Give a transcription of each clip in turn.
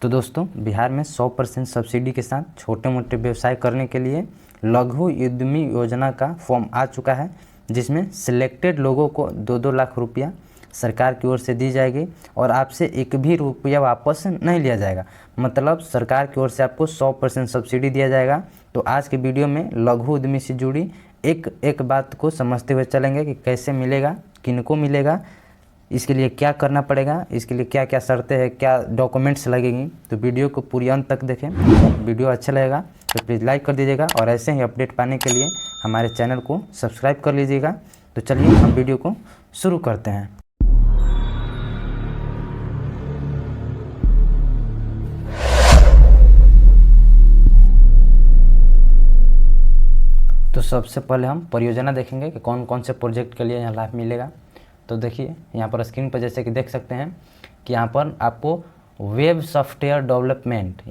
तो दोस्तों बिहार में 100% सब्सिडी के साथ छोटे मोटे व्यवसाय करने के लिए लघु उद्यमी योजना का फॉर्म आ चुका है, जिसमें सिलेक्टेड लोगों को 2-2 लाख रुपया सरकार की ओर से दी जाएगी और आपसे एक भी रुपया वापस नहीं लिया जाएगा। मतलब सरकार की ओर से आपको 100% सब्सिडी दिया जाएगा। तो आज के वीडियो में लघु उद्यमी से जुड़ी एक एक बात को समझते हुए चलेंगे कि कैसे मिलेगा, किनको मिलेगा, इसके लिए क्या करना पड़ेगा, इसके लिए क्या क्या शर्तें हैं, क्या डॉक्यूमेंट्स लगेंगी। तो वीडियो को पूरी अंत तक देखें। वीडियो अच्छा लगेगा तो प्लीज़ लाइक कर दीजिएगा और ऐसे ही अपडेट पाने के लिए हमारे चैनल को सब्सक्राइब कर लीजिएगा। तो चलिए हम वीडियो को शुरू करते हैं। तो सबसे पहले हम परियोजना देखेंगे कि कौन कौन से प्रोजेक्ट के लिए यहाँ लाभ मिलेगा। तो देखिए यहाँ पर स्क्रीन पर जैसे कि देख सकते हैं कि यहाँ पर आपको web software development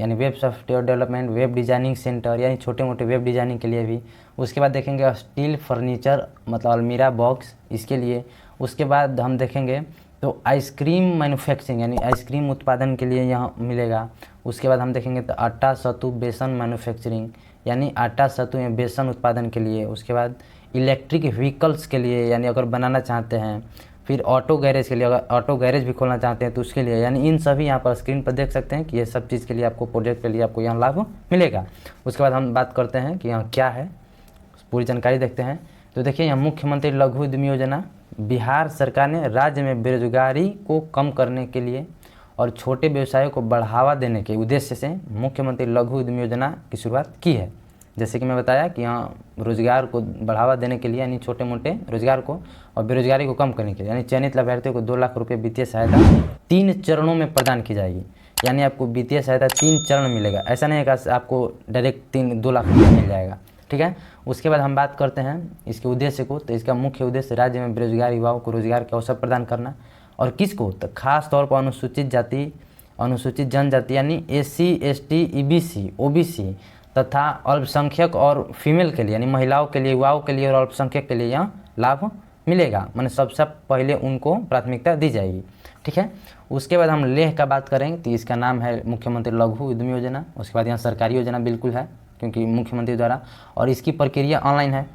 web designing centre यानी छोटे मोटे वेब डिज़ाइनिंग के लिए भी। उसके बाद देखेंगे स्टील फर्नीचर मतलब अलमीरा बॉक्स, इसके लिए। उसके बाद हम देखेंगे तो आइसक्रीम मैन्युफैक्चरिंग यानी आइसक्रीम उत्पादन के लिए यहाँ मिलेगा। उसके बाद हम देखेंगे तो आटा सत्तू बेसन मैन्युफैक्चरिंग यानी आटा सत्तू या बेसन उत्पादन के लिए। उसके बाद इलेक्ट्रिक व्हीकल्स के लिए यानी अगर बनाना चाहते हैं। फिर ऑटो गैरेज के लिए, अगर ऑटो गैरेज भी खोलना चाहते हैं तो उसके लिए। यानी इन सभी यहाँ पर स्क्रीन पर देख सकते हैं कि ये सब चीज़ के लिए आपको प्रोजेक्ट के लिए आपको यहाँ लाभ मिलेगा। उसके बाद हम बात करते हैं कि यहाँ क्या है, पूरी जानकारी देखते हैं। तो देखिए यहाँ मुख्यमंत्री लघु उद्यमी योजना, बिहार सरकार ने राज्य में बेरोजगारी को कम करने के लिए और छोटे व्यवसायों को बढ़ावा देने के उद्देश्य से मुख्यमंत्री लघु उद्यमी योजना की शुरुआत की है। जैसे कि मैं बताया कि यहाँ रोजगार को बढ़ावा देने के लिए यानी छोटे मोटे रोजगार को और बेरोजगारी को कम करने के लिए यानी चयनित लाभार्थियों को 2 लाख रुपये वित्तीय सहायता 3 चरणों में प्रदान की जाएगी। यानी आपको वित्तीय सहायता 3 चरण मिलेगा। ऐसा नहीं है कि आपको डायरेक्ट 2 लाख रुपया मिल जाएगा, ठीक है। उसके बाद हम बात करते हैं इसके उद्देश्य को। तो इसका मुख्य उद्देश्य राज्य में बेरोजगार युवाओं को रोजगार के अवसर प्रदान करना। और किसको? तो खास तौर पर अनुसूचित जाति, अनुसूचित जनजाति यानी SC ST EBC OBC तथा अल्पसंख्यक और फीमेल के लिए यानी महिलाओं के लिए, युवाओं के लिए और अल्पसंख्यक के लिए यहाँ लाभ मिलेगा। माने सबसे पहले उनको प्राथमिकता दी जाएगी, ठीक है। उसके बाद हम लेह का बात करेंगे तो इसका नाम है मुख्यमंत्री लघु उद्यमी योजना। उसके बाद यहाँ सरकारी योजना बिल्कुल है क्योंकि मुख्यमंत्री द्वारा, और इसकी प्रक्रिया ऑनलाइन है,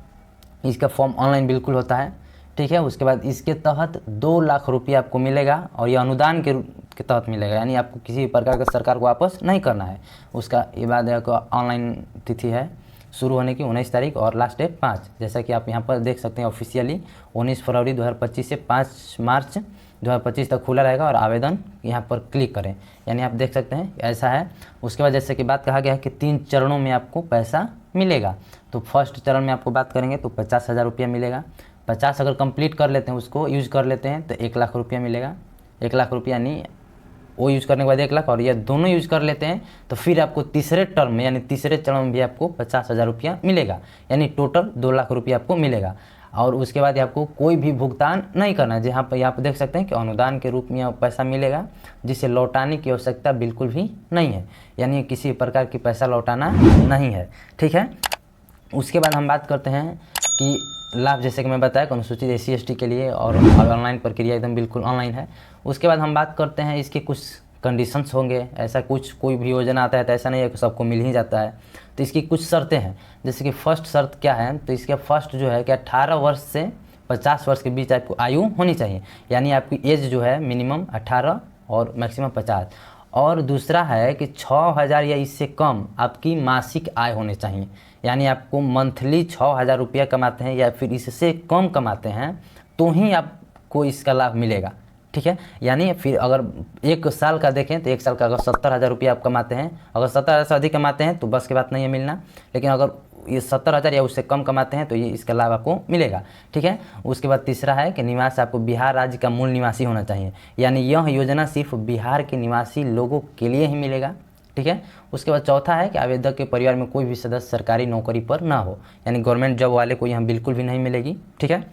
इसका फॉर्म ऑनलाइन बिल्कुल होता है, ठीक है। उसके बाद इसके तहत 2 लाख रुपया आपको मिलेगा और ये अनुदान के तहत मिलेगा। यानी आपको किसी भी प्रकार का सरकार को वापस नहीं करना है। उसका ये बाद ऑनलाइन तिथि है शुरू होने की 19 तारीख और लास्ट डेट 5। जैसा कि आप यहाँ पर देख सकते हैं ऑफिशियली 19 फरवरी 2025 से 5 मार्च 2025 तक खुला रहेगा और आवेदन यहाँ पर क्लिक करें। यानी आप देख सकते हैं ऐसा है। उसके बाद जैसे कि बात कहा गया है कि 3 चरणों में आपको पैसा मिलेगा। तो फर्स्ट चरण में आपको बात करेंगे तो 50,000 रुपया मिलेगा। 50 अगर कंप्लीट कर लेते हैं, उसको यूज़ कर लेते हैं तो 1 लाख रुपया मिलेगा। 1 लाख रुपया यानी वो यूज़ करने के बाद 1 लाख, और ये दोनों यूज़ कर लेते हैं तो फिर आपको तीसरे टर्म में यानी तीसरे चरण में भी आपको 50,000 रुपया मिलेगा। यानी टोटल 2 लाख रुपया आपको मिलेगा। और उसके बाद आपको कोई भी भुगतान नहीं करना है। जहाँ पर यहाँ पर देख सकते हैं कि अनुदान के रूप में पैसा मिलेगा जिसे लौटाने की आवश्यकता बिल्कुल भी नहीं है। यानी किसी प्रकार की पैसा लौटाना नहीं है, ठीक है। उसके बाद हम बात करते हैं कि लाभ, जैसे कि मैं बताया अनुसूचित SC ST के लिए और ऑनलाइन प्रक्रिया एकदम बिल्कुल ऑनलाइन है। उसके बाद हम बात करते हैं इसके कुछ कंडीशंस होंगे। ऐसा कुछ कोई भी योजना आता है तो ऐसा नहीं है कि सबको मिल ही जाता है। तो इसकी कुछ शर्तें हैं। जैसे कि फर्स्ट शर्त क्या है, तो इसका फर्स्ट जो है कि 18 वर्ष से 50 वर्ष के बीच आपको आयु होनी चाहिए। यानी आपकी एज जो है मिनिमम 18 और मैक्सिमम 50। और दूसरा है कि 6,000 या इससे कम आपकी मासिक आय होनी चाहिए। यानी आपको मंथली 6,000 रुपया कमाते हैं या फिर इससे कम कमाते हैं तो ही आपको इसका लाभ मिलेगा, ठीक है। यानी फिर अगर 1 साल का देखें तो 1 साल का अगर 70,000 रुपया आप कमाते हैं, अगर 70,000 से अधिक कमाते हैं तो बस की बात नहीं है मिलना। लेकिन अगर ये 70,000 या उससे कम कमाते हैं तो ये इसका लाभ आपको मिलेगा, ठीक है। उसके बाद तीसरा है कि निवास आपको बिहार राज्य का मूल निवासी होना चाहिए। यानी यह योजना सिर्फ बिहार के निवासी लोगों के लिए ही मिलेगा, ठीक है। उसके बाद चौथा है कि आवेदक के परिवार में कोई भी सदस्य सरकारी नौकरी पर ना हो। यानी गवर्नमेंट जॉब वाले को यहाँ बिल्कुल भी नहीं मिलेगी, ठीक है।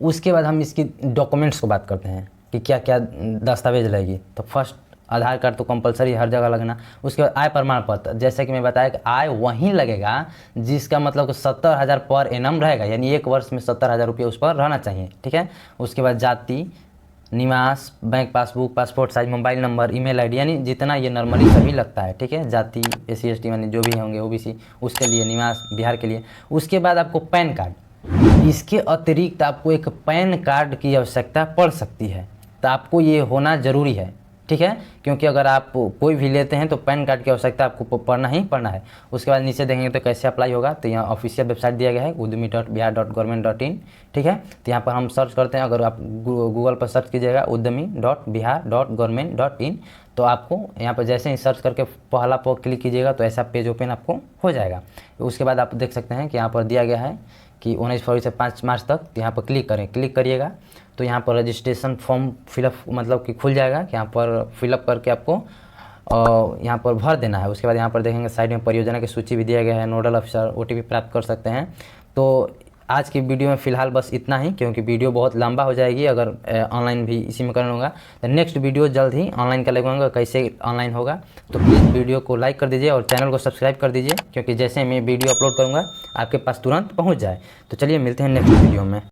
उसके बाद हम इसकी डॉक्यूमेंट्स को बात करते हैं कि क्या क्या दस्तावेज लगेगी। तो फर्स्ट आधार कार्ड तो कंपलसरी हर जगह लगना। उसके बाद आय प्रमाण पत्र, जैसे कि मैं बताया कि आय वहीं लगेगा जिसका मतलब 70,000 पर एनम रहेगा। यानी 1 वर्ष में 70,000 रुपये उस पर रहना चाहिए, ठीक है। उसके बाद जाति निवास, bank passbook, passport size, mobile number, email ID, यानी जितना ये नॉर्मली सभी लगता है, ठीक है। जाति, एससी एसटी यानी जो भी होंगे ओबीसी, उसके लिए, निवास बिहार के लिए। उसके बाद आपको पैन कार्ड, इसके अतिरिक्त आपको एक पैन कार्ड की आवश्यकता पड़ सकती है, तो आपको ये होना ज़रूरी है, ठीक है। क्योंकि अगर आप कोई भी लेते हैं तो पैन कार्ड की आवश्यकता आपको पढ़ना ही पड़ना है। उसके बाद नीचे देखेंगे तो कैसे अप्लाई होगा, तो यहाँ ऑफिशियल वेबसाइट दिया गया है uddami.bihar.government.in, ठीक है। तो यहाँ पर हम सर्च करते हैं, अगर आप गूगल पर सर्च कीजिएगा uddami.bihar.government.in, तो आपको यहाँ पर जैसे ही सर्च करके पहला पर क्लिक कीजिएगा तो ऐसा पेज ओपन आपको हो जाएगा। उसके बाद आप देख सकते हैं कि यहाँ पर दिया गया है कि 19 फरवरी से 5 मार्च तक, तो यहाँ पर क्लिक करें, क्लिक करिएगा तो यहाँ पर रजिस्ट्रेशन फॉर्म फिलअप मतलब कि खुल जाएगा, कि यहाँ पर फिलअप करके आपको यहाँ पर भर देना है। उसके बाद यहाँ पर देखेंगे साइड में परियोजना की सूची भी दिया गया है, नोडल अफसर, ओटीपी प्राप्त कर सकते हैं। तो आज की वीडियो में फ़िलहाल बस इतना ही, क्योंकि वीडियो बहुत लंबा हो जाएगी अगर ऑनलाइन भी इसी में करना होगा। तो नेक्स्ट वीडियो जल्द ही ऑनलाइन का लगवाऊंगा, कैसे ऑनलाइन होगा। तो प्लीज़ वीडियो को लाइक कर दीजिए और चैनल को सब्सक्राइब कर दीजिए, क्योंकि जैसे मैं वीडियो अपलोड करूँगा आपके पास तुरंत पहुँच जाए। तो चलिए मिलते हैं नेक्स्ट वीडियो में।